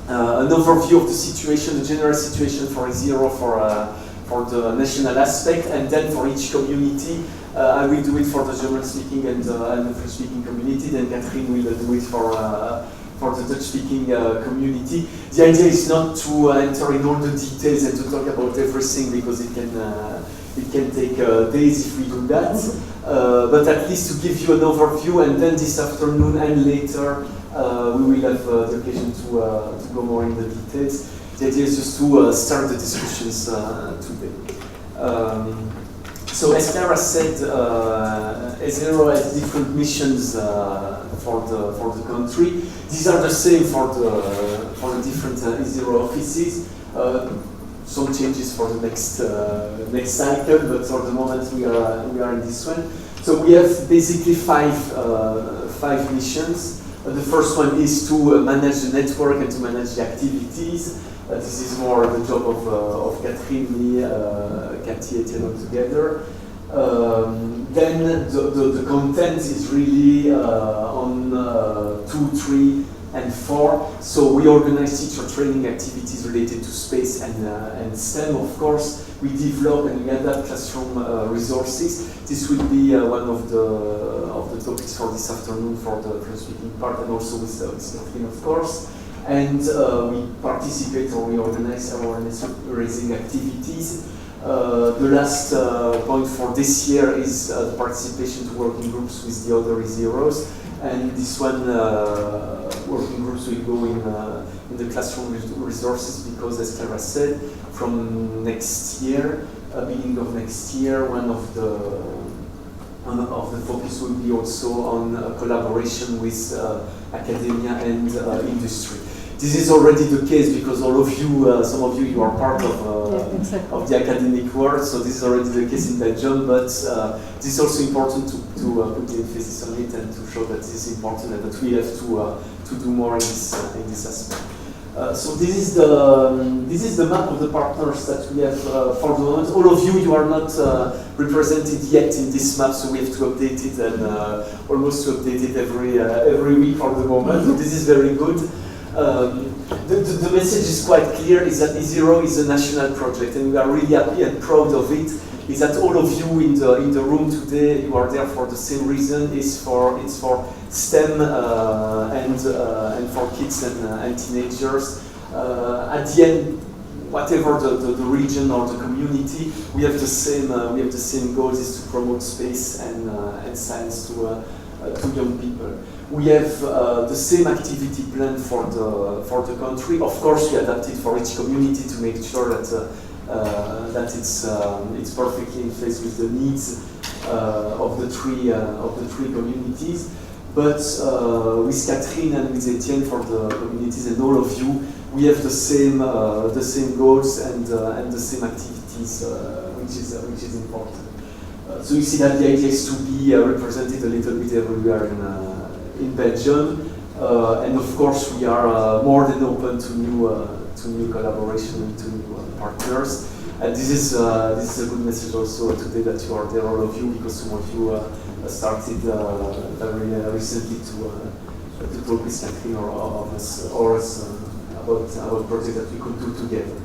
An overview of the situation, the general situation for ESERO for the national aspect, and then for each community. I will do it for the German-speaking and the French-speaking community, then Catherine will do it for the Dutch-speaking community. The idea is not to enter in all the details and to talk about everything, because it can take days if we do that, but at least to give you an overview, and then this afternoon and later we will have the occasion to go more in the details. The idea is just to start the discussions today. So as Clara said, ESERO has different missions for the country. These are the same for the different ESERO offices. Some changes for the next cycle, but for the moment we are in this one. So we have basically five missions. The first one is to manage the network and to manage the activities. This is more the job of Catherine, me, Cathy, Etienne all together. Then the content is really on 2, 3, and 4. So we organize teacher training activities related to space and STEM, of course. We develop and we adapt classroom resources. This will be one of the topics for this afternoon for the French-speaking part, and also with Catherine, of course. And we participate or we organize awareness-raising activities. The last point for this year is the participation to working groups with the other ESEROs. And this one, working groups will go in the classroom resources, because, as Clara said, from next year, beginning of next year, one of the focus will be also on collaboration with academia and industry. This is already the case because all of you, some of you are part of the academic world, so this is already the case in Belgium, but this is also important to put the emphasis on it and to show that this is important and that we have to do more in this aspect. So this is the map of the partners that we have for the moment. All of you are not represented yet in this map, so we have to update it and almost to update it every week for the moment. So this is very good. The message is quite clear: is that ESERO is a national project, and we are really happy and proud of it. Is that all of you in the room today, you are there for the same reason? It's for STEM and for kids and teenagers. At the end, whatever the region or the community, we have the same goals: is to promote space and science to young people. We have the same activity plan for the country. Of course, we adapt it for each community to make sure that it's perfectly in phase with the needs of the three communities. But with Catherine and with Etienne for the communities and all of you, we have the same goals and the same activities, which is important. So you see that the idea is to be represented a little bit everywhere in Belgium, and of course we are more than open to new collaboration and to new partners. And this is a good message also today that you are there, all of you, because some of you started very recently to talk with Catherine or us about projects that we could do together.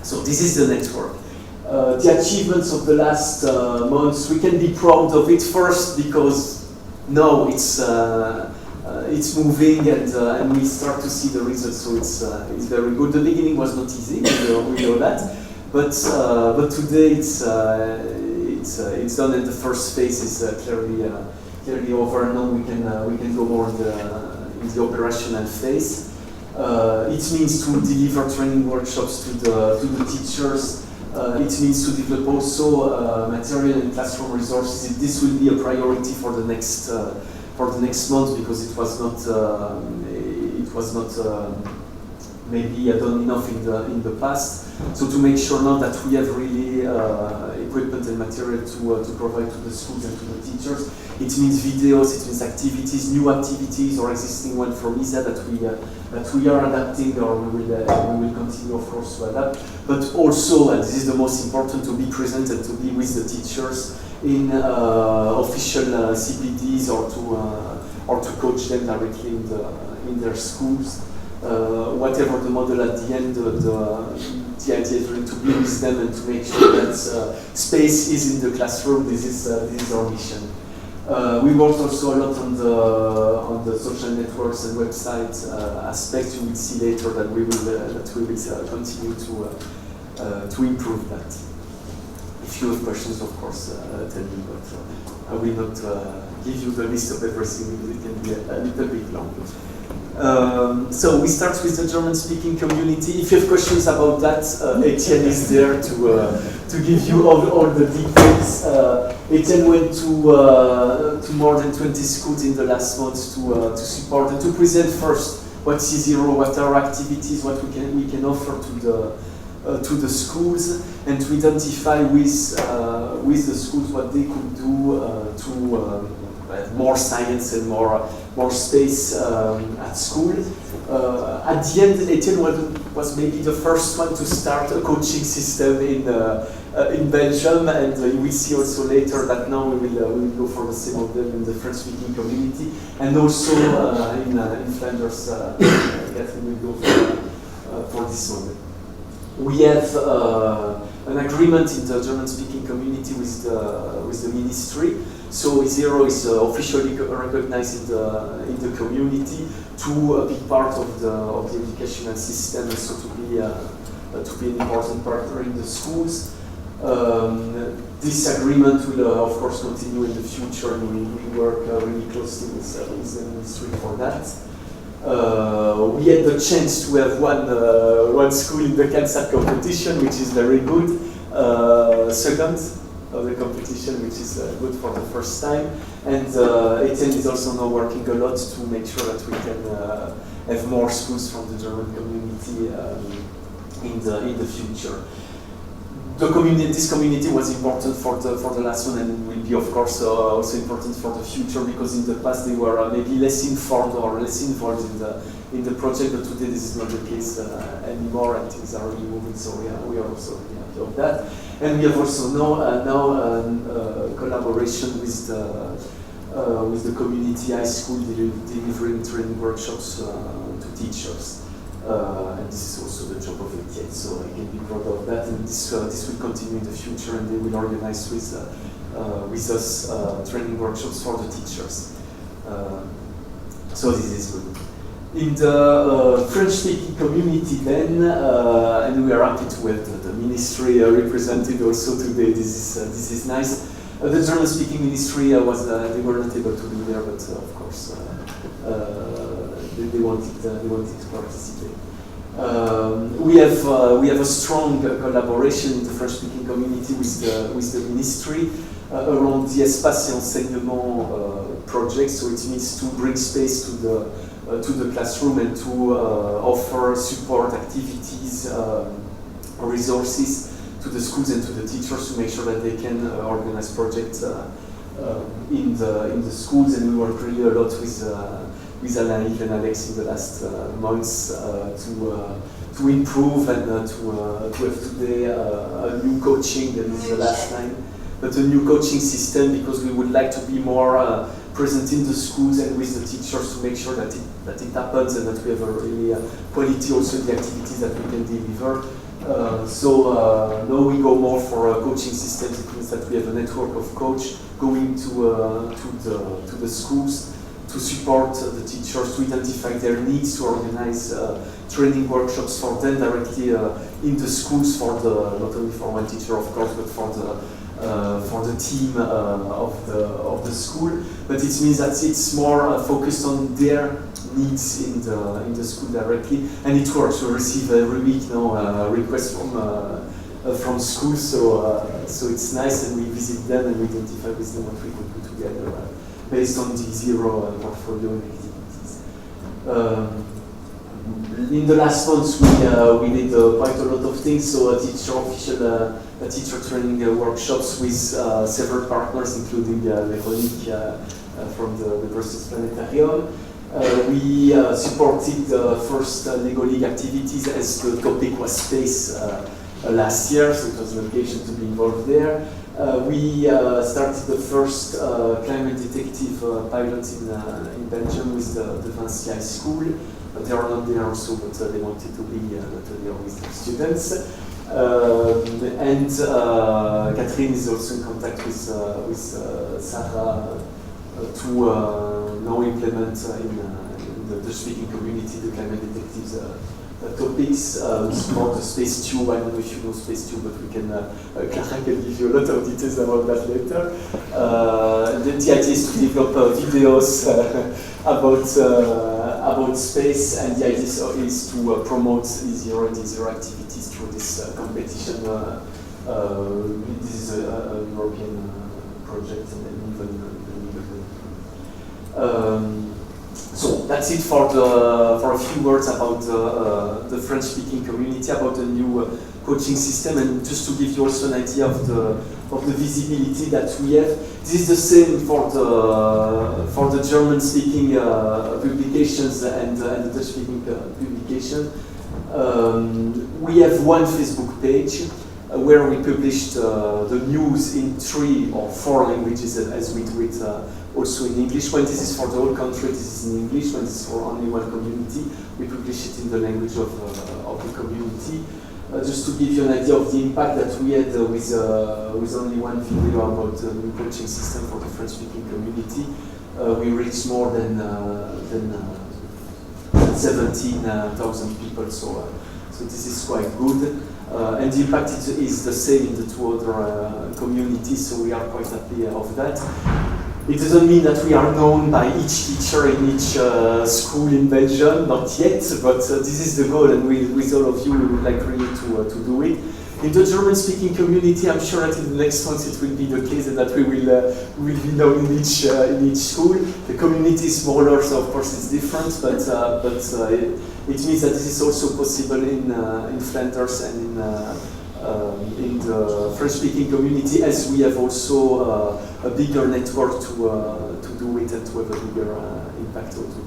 So this is the network. The achievements of the last months, we can be proud of it. First, because now it's moving and we start to see the results, so it's very good. The beginning was not easy, we know that, but today it's done, and the first phase is clearly over. Now we can go more in the operational phase. It means to deliver training workshops to the teachers. It means to develop also material and classroom resources. This will be a priority for the next month, because it was not maybe done enough in the past. So to make sure now that we have really equipment and material to provide to the schools and to the teachers. It means videos, it means activities, new activities or existing one from ESA that we are adapting, or we will continue, of course, to adapt. But also, and this is the most important, to be present and to be with the teachers in official CPDs or to coach them directly in their schools. Whatever the model at the end, the idea is really to be with them and to make sure that space is in the classroom. This is our mission. We worked also a lot on the social networks and website aspects. You will see later that we will continue to improve that. If you have questions, of course, tell me. But I will not give you the list of everything because it can be a little bit long. So we start with the German-speaking community. If you have questions about that, Etienne is there to give you all the details. Etienne went to more than 20 schools in the last months to support and to present first what ESERO, what are our activities, what we can offer to the schools, and to identify with the schools what they could do to have more science and more space at school. At the end, Etienne was maybe the first one to start a coaching system in Belgium, and you will see also later that now we will go for the same model in the French-speaking community, and also in Flanders, Catherine will go for this model. We have an agreement in the German-speaking community with the ministry. So ESERO is officially recognized in the community to be part of the educational system, so to be an important partner in the schools. This agreement will, of course, continue in the future, and we work really closely with the ministry for that. We had the chance to have one school in the CANSAT competition, which is very good. Second of the competition, which is good for the first time. And Etienne is also now working a lot to make sure that we can have more schools from the German community in the future. This community was important for the last one, and will be, of course, also important for the future, because in the past they were maybe less informed or less involved in the project, but today this is not the case anymore, and things are really moving, so we are also really happy of that. And we have also now collaboration with the community high school delivering training workshops to teachers. And this is also the job of Etienne, so I can be proud of that. And this will continue in the future, and they will organize with us training workshops for the teachers. So this is good. In the French-speaking community, then, and we are happy to have the ministry represented also today. This is nice. The German-speaking ministry they were not able to be there, but of course. They wanted to participate. We have a strong collaboration in the French-speaking community with the ministry around the Espace et Enseignement project. So it means to bring space to the classroom and to offer support activities, resources to the schools and to the teachers to make sure that they can organize projects in the schools. And we work really a lot with Alain and Alex in the last months to improve and to have today a new coaching, that is the last time, but a new coaching system, because we would like to be more present in the schools and with the teachers to make sure that it happens and that we have a really quality also in the activities that we can deliver. So now we go more for coaching systems. It means that we have a network of coaches going to the schools to support the teachers, to identify their needs, to organize training workshops for them directly in the schools, for not only for one teacher, of course, but for the team of the school. But it means that it's more focused on their needs in the school directly, and it works. We receive every week now requests from schools, so it's nice, and we visit them and we identify with them what we could put together based on the ESERO portfolio and activities. In the last months, we did quite a lot of things. So teacher training workshops with several partners, including Véronique from the Brussels Planetarium. We supported the first Lego League activities as the topic was space last year, so it was an occasion to be involved there. We started the first climate detective pilot in Belgium with the Vinci High School. They are not there also, but they wanted to be there with the students. And Catherine is also in contact with Sarah to now implement in the Dutch-speaking community the climate detectives topics. About the space tube. I don't know if you know space tube, but we can Clara can give you a lot of details about that later. The idea is to develop videos about space, and the idea is to promote ESERO and ESERO activities through this competition. This is a European project, and even so that's it for a few words about the French-speaking community, about the new coaching system, and just to give you also an idea of the visibility that we have. This is the same for the German-speaking publications and the Dutch-speaking publication. We have one Facebook page where we published the news in 3 or 4 languages as we do it also in English. When this is for the whole country, this is in English. When this is for only one community, we publish it in the language of the community. Just to give you an idea of the impact that we had with only one video about the new coaching system for the French-speaking community, we reached more than 17,000 people. So this is quite good. And the impact is the same in the 2 other communities, so we are quite happy of that. It doesn't mean that we are known by each teacher in each school in Belgium, not yet, but this is the goal, and with all of you, we would like really to do it. In the German-speaking community, I'm sure that in the next months it will be the case that we will be known in each school. The community is smaller, so of course it's different, but it means that this is also possible in Flanders and in the French-speaking community, as we have also a bigger network to do it and to have a bigger impact also.